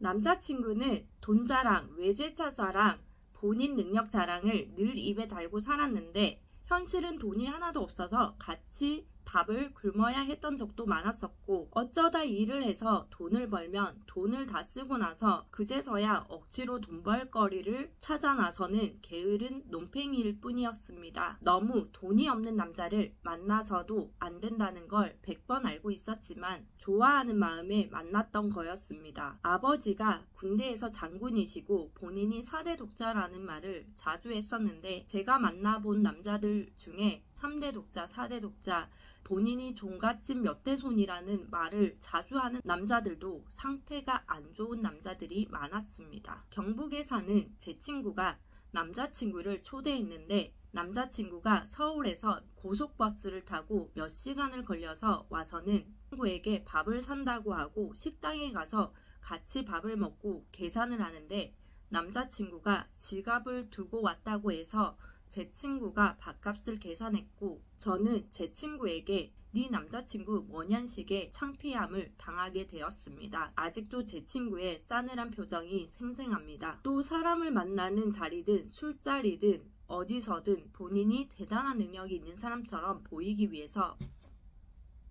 남자친구는 돈 자랑, 외제차 자랑, 본인 능력 자랑을 늘 입에 달고 살았는데 현실은 돈이 하나도 없어서 같이 밥을 굶어야 했던 적도 많았었고, 어쩌다 일을 해서 돈을 벌면 돈을 다 쓰고 나서 그제서야 억지로 돈 벌 거리를 찾아 나서는 게으른 논팽이일 뿐이었습니다. 너무 돈이 없는 남자를 만나서도 안 된다는 걸 100번 알고 있었지만 좋아하는 마음에 만났던 거였습니다. 아버지가 군대에서 장군이시고 본인이 4대 독자라는 말을 자주 했었는데, 제가 만나본 남자들 중에 3대 독자, 4대 독자, 본인이 종갓집 몇 대 손이라는 말을 자주 하는 남자들도 상태가 안 좋은 남자들이 많았습니다. 경북에 사는 제 친구가 남자친구를 초대했는데, 남자친구가 서울에서 고속버스를 타고 몇 시간을 걸려서 와서는 친구에게 밥을 산다고 하고 식당에 가서 같이 밥을 먹고 계산을 하는데, 남자친구가 지갑을 두고 왔다고 해서 제 친구가 밥값을 계산했고, 저는 제 친구에게 네 남자친구 뭐냔식의 창피함을 당하게 되었습니다. 아직도 제 친구의 싸늘한 표정이 생생합니다. 또 사람을 만나는 자리든 술자리든 어디서든 본인이 대단한 능력이 있는 사람처럼 보이기 위해서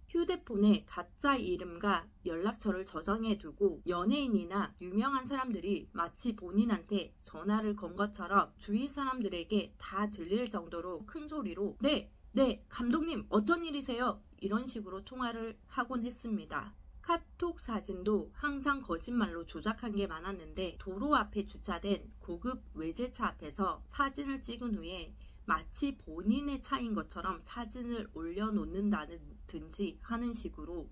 휴대폰에 가짜 이름과 연락처를 저장해 두고 연예인이나 유명한 사람들이 마치 본인한테 전화를 건 것처럼 주위 사람들에게 다 들릴 정도로 큰 소리로 네, 감독님 어쩐 일이세요? 이런 식으로 통화를 하곤 했습니다. 카톡 사진도 항상 거짓말로 조작한 게 많았는데, 도로 앞에 주차된 고급 외제차 앞에서 사진을 찍은 후에 마치 본인의 차인 것처럼 사진을 올려놓는다든지 하는 식으로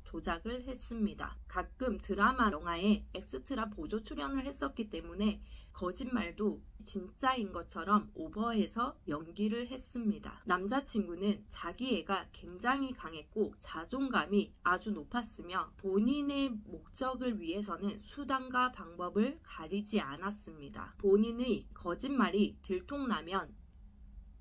조작을 했습니다. 가끔 드라마, 영화에 엑스트라 보조 출연을 했었기 때문에 거짓말도 진짜인 것처럼 오버해서 연기를 했습니다. 남자친구는 자기애가 굉장히 강했고 자존감이 아주 높았으며 본인의 목적을 위해서는 수단과 방법을 가리지 않았습니다. 본인의 거짓말이 들통나면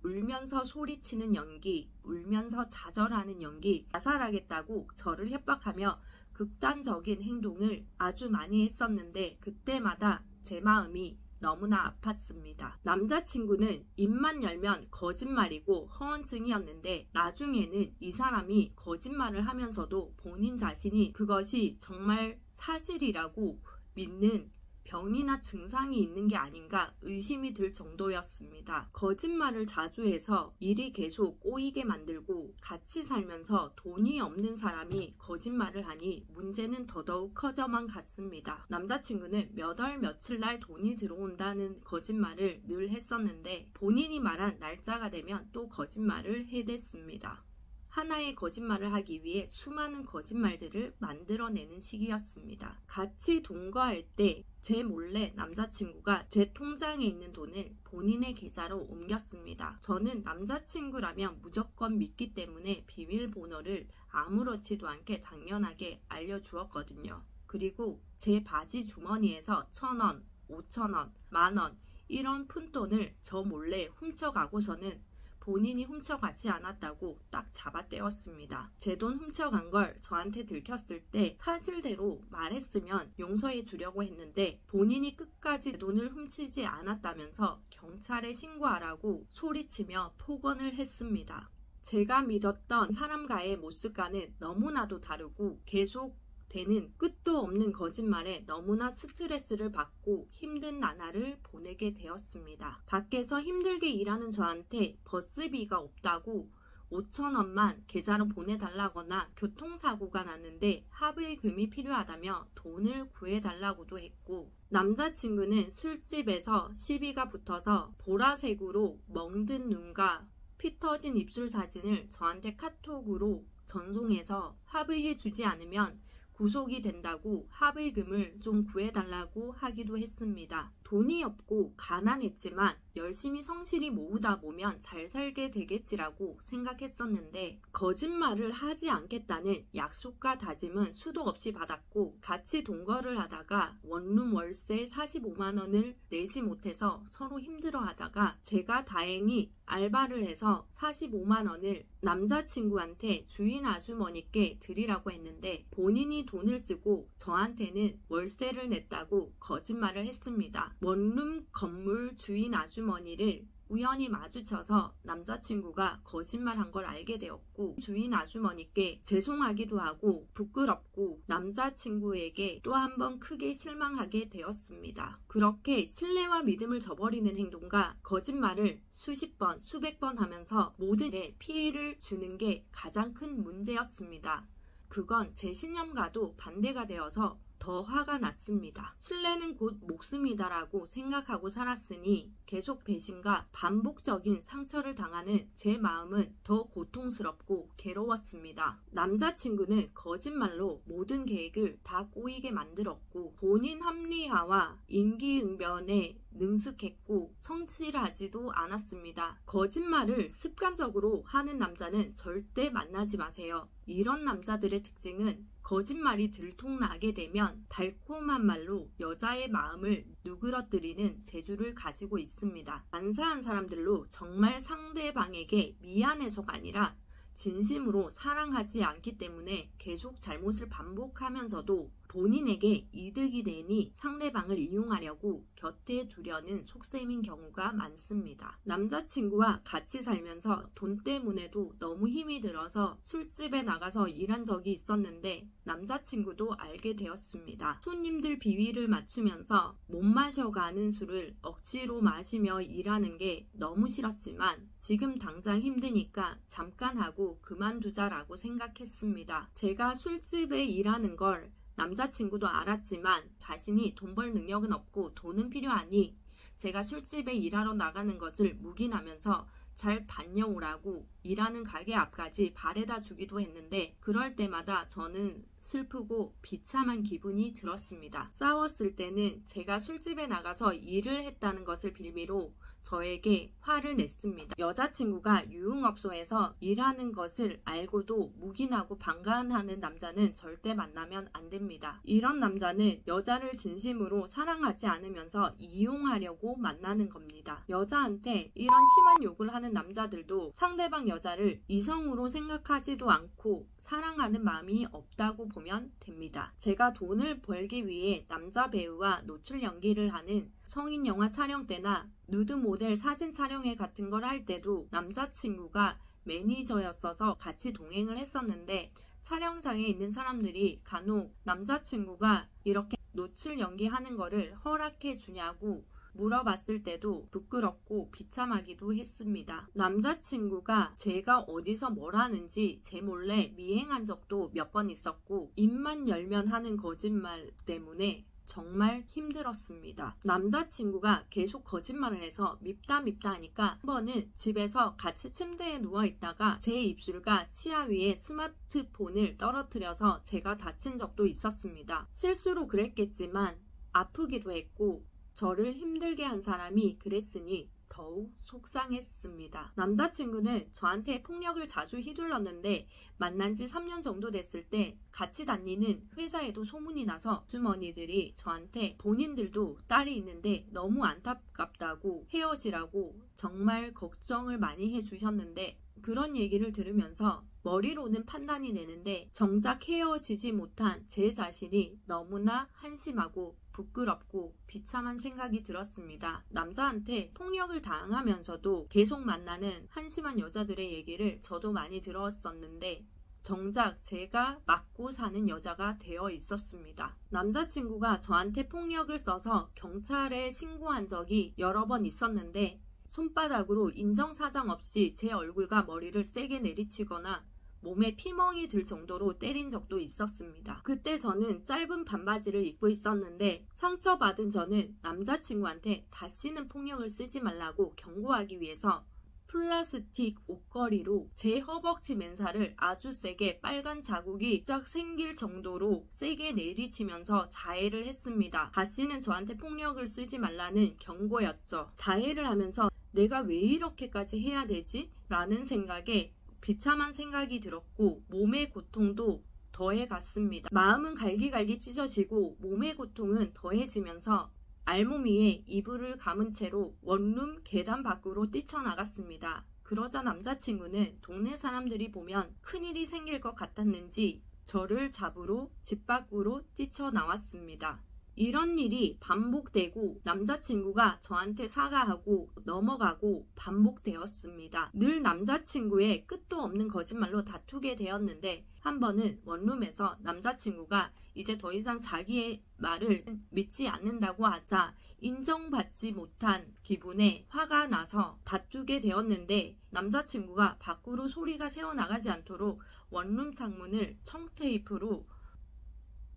울면서 소리치는 연기, 울면서 좌절하는 연기, 자살하겠다고 저를 협박하며 극단적인 행동을 아주 많이 했었는데, 그때마다 제 마음이 너무나 아팠습니다. 남자친구는 입만 열면 거짓말이고 허언증이었는데, 나중에는 이 사람이 거짓말을 하면서도 본인 자신이 그것이 정말 사실이라고 믿는 병이나 증상이 있는 게 아닌가 의심이 들 정도였습니다. 거짓말을 자주 해서 일이 계속 꼬이게 만들고, 같이 살면서 돈이 없는 사람이 거짓말을 하니 문제는 더더욱 커져만 갔습니다. 남자친구는 몇 월 며칠 날 돈이 들어온다는 거짓말을 늘 했었는데, 본인이 말한 날짜가 되면 또 거짓말을 해댔습니다. 하나의 거짓말을 하기 위해 수많은 거짓말들을 만들어내는 시기였습니다. 같이 동거할 때 제 몰래 남자친구가 제 통장에 있는 돈을 본인의 계좌로 옮겼습니다. 저는 남자친구라면 무조건 믿기 때문에 비밀번호를 아무렇지도 않게 당연하게 알려주었거든요. 그리고 제 바지 주머니에서 1,000원, 5,000원, 만원 이런 푼돈을 저 몰래 훔쳐가고서는 본인이 훔쳐가지 않았다고 딱 잡아떼었습니다. 제 돈 훔쳐간 걸 저한테 들켰을 때 사실대로 말했으면 용서해 주려고 했는데, 본인이 끝까지 돈을 훔치지 않았다면서 경찰에 신고하라고 소리치며 폭언을 했습니다. 제가 믿었던 사람과의 모습과는 너무나도 다르고 계속 되는 끝도 없는 거짓말에 너무나 스트레스를 받고 힘든 나날을 보내게 되었습니다. 밖에서 힘들게 일하는 저한테 버스비가 없다고 5,000원만 계좌로 보내달라거나 교통사고가 났는데 합의금이 필요하다며 돈을 구해달라고도 했고, 남자친구는 술집에서 시비가 붙어서 보라색으로 멍든 눈과 피 터진 입술 사진을 저한테 카톡으로 전송해서 합의해주지 않으면 구속이 된다고 합의금을 좀 구해달라고 하기도 했습니다. 돈이 없고 가난했지만 열심히 성실히 모으다 보면 잘 살게 되겠지라고 생각했었는데 거짓말을 하지 않겠다는 약속과 다짐은 수도 없이 받았고 같이 동거를 하다가 원룸 월세 45만 원을 내지 못해서 서로 힘들어하다가 제가 다행히 알바를 해서 45만 원을 남자친구한테 주인 아주머니께 드리라고 했는데 본인이 돈을 쓰고 저한테는 월세를 냈다고 거짓말을 했습니다. 원룸 건물 주인 아주머니를 우연히 마주쳐서 남자친구가 거짓말한 걸 알게 되었고 주인 아주머니께 죄송하기도 하고 부끄럽고 남자친구에게 또 한 번 크게 실망하게 되었습니다. 그렇게 신뢰와 믿음을 저버리는 행동과 거짓말을 수십 번, 수백 번 하면서 모두에 피해를 주는 게 가장 큰 문제였습니다. 그건 제 신념과도 반대가 되어서 더 화가 났습니다. 신뢰는 곧 목숨이다라고 생각하고 살았으니 계속 배신과 반복적인 상처를 당하는 제 마음은 더 고통스럽고 괴로웠습니다. 남자친구는 거짓말로 모든 계획을 다 꼬이게 만들었고 본인 합리화와 임기응변에 능숙했고 성실하지도 않았습니다. 거짓말을 습관적으로 하는 남자는 절대 만나지 마세요. 이런 남자들의 특징은 거짓말이 들통나게 되면 달콤한 말로 여자의 마음을 누그러뜨리는 재주를 가지고 있습니다. 간사한 사람들로 정말 상대방에게 미안해서가 아니라 진심으로 사랑하지 않기 때문에 계속 잘못을 반복하면서도 본인에게 이득이 되니 상대방을 이용하려고 곁에 두려는 속셈인 경우가 많습니다. 남자친구와 같이 살면서 돈 때문에도 너무 힘이 들어서 술집에 나가서 일한 적이 있었는데 남자친구도 알게 되었습니다. 손님들 비위를 맞추면서 못 마셔가는 술을 억지로 마시며 일하는 게 너무 싫었지만 지금 당장 힘드니까 잠깐 하고 그만두자라고 생각했습니다. 제가 술집에 일하는 걸 남자친구도 알았지만 자신이 돈 벌 능력은 없고 돈은 필요하니 제가 술집에 일하러 나가는 것을 묵인하면서 잘 다녀오라고 일하는 가게 앞까지 바래다 주기도 했는데 그럴 때마다 저는 슬프고 비참한 기분이 들었습니다. 싸웠을 때는 제가 술집에 나가서 일을 했다는 것을 빌미로 저에게 화를 냈습니다. 여자친구가 유흥업소에서 일하는 것을 알고도 묵인하고 방관하는 남자는 절대 만나면 안 됩니다. 이런 남자는 여자를 진심으로 사랑하지 않으면서 이용하려고 만나는 겁니다. 여자한테 이런 심한 욕을 하는 남자들도 상대방 여자를 이성으로 생각하지도 않고 사랑하는 마음이 없다고 보면 됩니다. 제가 돈을 벌기 위해 남자 배우와 노출 연기를 하는 성인 영화 촬영 때나 누드 모델 사진 촬영회 같은 걸 할 때도 남자친구가 매니저였어서 같이 동행을 했었는데 촬영장에 있는 사람들이 간혹 남자친구가 이렇게 노출 연기하는 거를 허락해 주냐고 물어봤을 때도 부끄럽고 비참하기도 했습니다. 남자친구가 제가 어디서 뭘 하는지 제 몰래 미행한 적도 몇 번 있었고 입만 열면 하는 거짓말 때문에 정말 힘들었습니다. 남자친구가 계속 거짓말을 해서 밉다 하니까 한 번은 집에서 같이 침대에 누워있다가 제 입술과 치아 위에 스마트폰을 떨어뜨려서 제가 다친 적도 있었습니다. 실수로 그랬겠지만 아프기도 했고 저를 힘들게 한 사람이 그랬으니 더욱 속상했습니다. 남자친구는 저한테 폭력을 자주 휘둘렀는데 만난 지 3년 정도 됐을 때 같이 다니는 회사에도 소문이 나서 아주머니들이 저한테 본인들도 딸이 있는데 너무 안타깝다고 헤어지라고 정말 걱정을 많이 해주셨는데 그런 얘기를 들으면서 머리로는 판단이 되는데 정작 헤어지지 못한 제 자신이 너무나 한심하고 부끄럽고 비참한 생각이 들었습니다. 남자한테 폭력을 당하면서도 계속 만나는 한심한 여자들의 얘기를 저도 많이 들었었는데 정작 제가 맞고 사는 여자가 되어 있었습니다. 남자친구가 저한테 폭력을 써서 경찰에 신고한 적이 여러 번 있었는데 손바닥으로 인정사정 없이 제 얼굴과 머리를 세게 내리치거나 몸에 피멍이 들 정도로 때린 적도 있었습니다. 그때 저는 짧은 반바지를 입고 있었는데 상처받은 저는 남자친구한테 다시는 폭력을 쓰지 말라고 경고하기 위해서 플라스틱 옷걸이로 제 허벅지 맨살을 아주 세게 빨간 자국이 쫙 생길 정도로 세게 내리치면서 자해를 했습니다. 다시는 저한테 폭력을 쓰지 말라는 경고였죠. 자해를 하면서 내가 왜 이렇게까지 해야 되지? 라는 생각에 비참한 생각이 들었고 몸의 고통도 더해갔습니다. 마음은 갈기갈기 찢어지고 몸의 고통은 더해지면서 알몸 위에 이불을 감은 채로 원룸 계단 밖으로 뛰쳐나갔습니다. 그러자 남자친구는 동네 사람들이 보면 큰일이 생길 것 같았는지 저를 잡으러 집 밖으로 뛰쳐나왔습니다. 이런 일이 반복되고 남자친구가 저한테 사과하고 넘어가고 반복되었습니다. 늘 남자친구의 끝도 없는 거짓말로 다투게 되었는데 한 번은 원룸에서 남자친구가 이제 더 이상 자기의 말을 믿지 않는다고 하자 인정받지 못한 기분에 화가 나서 다투게 되었는데 남자친구가 밖으로 소리가 새어나가지 않도록 원룸 창문을 청테이프로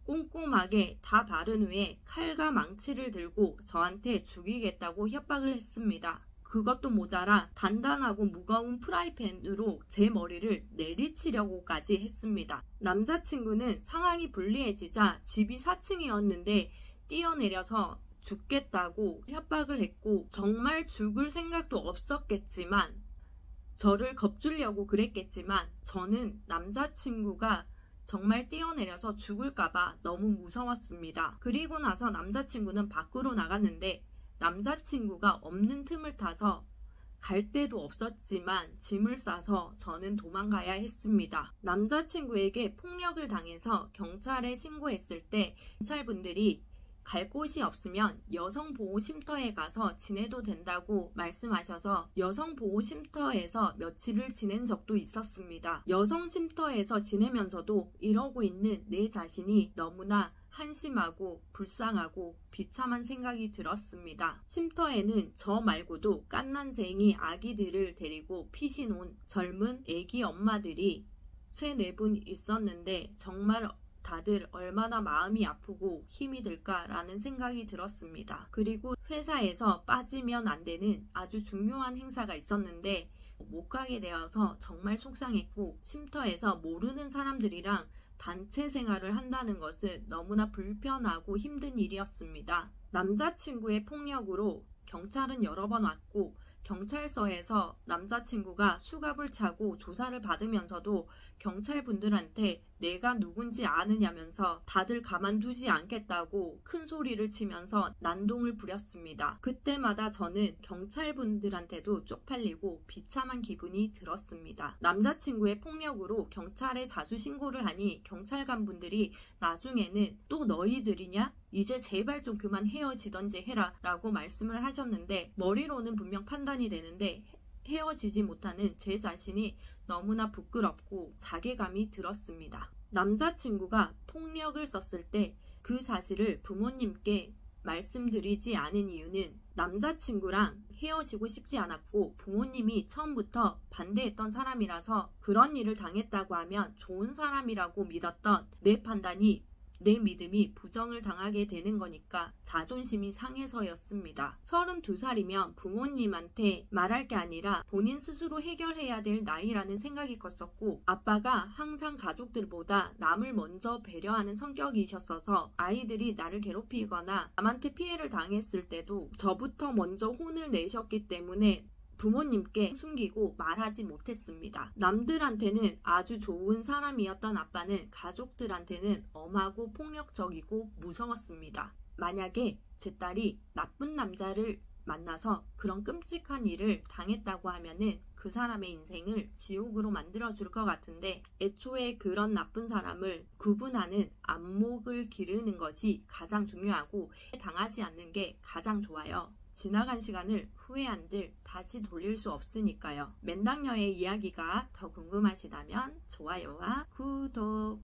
꼼꼼하게 다 바른 후에 칼과 망치를 들고 저한테 죽이겠다고 협박을 했습니다. 그것도 모자라 단단하고 무거운 프라이팬으로 제 머리를 내리치려고까지 했습니다. 남자친구는 상황이 불리해지자 집이 4층이었는데 뛰어내려서 죽겠다고 협박을 했고 정말 죽을 생각도 없었겠지만 저를 겁주려고 그랬겠지만 저는 남자친구가 정말 뛰어내려서 죽을까봐 너무 무서웠습니다. 그리고 나서 남자친구는 밖으로 나갔는데 남자친구가 없는 틈을 타서 갈 데도 없었지만 짐을 싸서 저는 도망가야 했습니다. 남자친구에게 폭력을 당해서 경찰에 신고했을 때 경찰분들이 갈 곳이 없으면 여성보호쉼터에 가서 지내도 된다고 말씀하셔서 여성보호쉼터에서 며칠을 지낸 적도 있었습니다. 여성쉼터에서 지내면서도 이러고 있는 내 자신이 너무나 한심하고 불쌍하고 비참한 생각이 들었습니다. 쉼터에는 저 말고도 갓난쟁이 아기들을 데리고 피신 온 젊은 애기 엄마들이 3-4분 있었는데 정말 다들 얼마나 마음이 아프고 힘이 들까라는 생각이 들었습니다. 그리고 회사에서 빠지면 안 되는 아주 중요한 행사가 있었는데 못 가게 되어서 정말 속상했고 쉼터에서 모르는 사람들이랑 단체 생활을 한다는 것은 너무나 불편하고 힘든 일이었습니다. 남자친구의 폭력으로 경찰은 여러 번 왔고 경찰서에서 남자친구가 수갑을 차고 조사를 받으면서도 경찰분들한테 내가 누군지 아느냐면서 다들 가만두지 않겠다고 큰 소리를 치면서 난동을 부렸습니다. 그때마다 저는 경찰분들한테도 쪽팔리고 비참한 기분이 들었습니다. 남자친구의 폭력으로 경찰에 자주 신고를 하니 경찰관분들이 나중에는 또 너희들이냐? 이제 제발 좀 그만 헤어지던지 해라 라고 말씀을 하셨는데 머리로는 분명 판단이 되는데 헤어지지 못하는 제 자신이 너무나 부끄럽고 자괴감이 들었습니다. 남자친구가 폭력을 썼을 때 그 사실을 부모님께 말씀드리지 않은 이유는 남자친구랑 헤어지고 싶지 않았고 부모님이 처음부터 반대했던 사람이라서 그런 일을 당했다고 하면 좋은 사람이라고 믿었던 내 판단이 내 믿음이 부정을 당하게 되는 거니까 자존심이 상해서였습니다. 32살이면 부모님한테 말할 게 아니라 본인 스스로 해결해야 될 나이라는 생각이 컸었고 아빠가 항상 가족들보다 남을 먼저 배려하는 성격이셨어서 아이들이 나를 괴롭히거나 남한테 피해를 당했을 때도 저부터 먼저 혼을 내셨기 때문에 부모님께 숨기고 말하지 못했습니다. 남들한테는 아주 좋은 사람이었던 아빠는 가족들한테는 엄하고 폭력적이고 무서웠습니다. 만약에 제 딸이 나쁜 남자를 만나서 그런 끔찍한 일을 당했다고 하면은 그 사람의 인생을 지옥으로 만들어줄 것 같은데 애초에 그런 나쁜 사람을 구분하는 안목을 기르는 것이 가장 중요하고 당하지 않는 게 가장 좋아요. 지나간 시간을 후회한들 다시 돌릴 수 없으니까요. 맨당녀의 이야기가 더 궁금하시다면 좋아요와 구독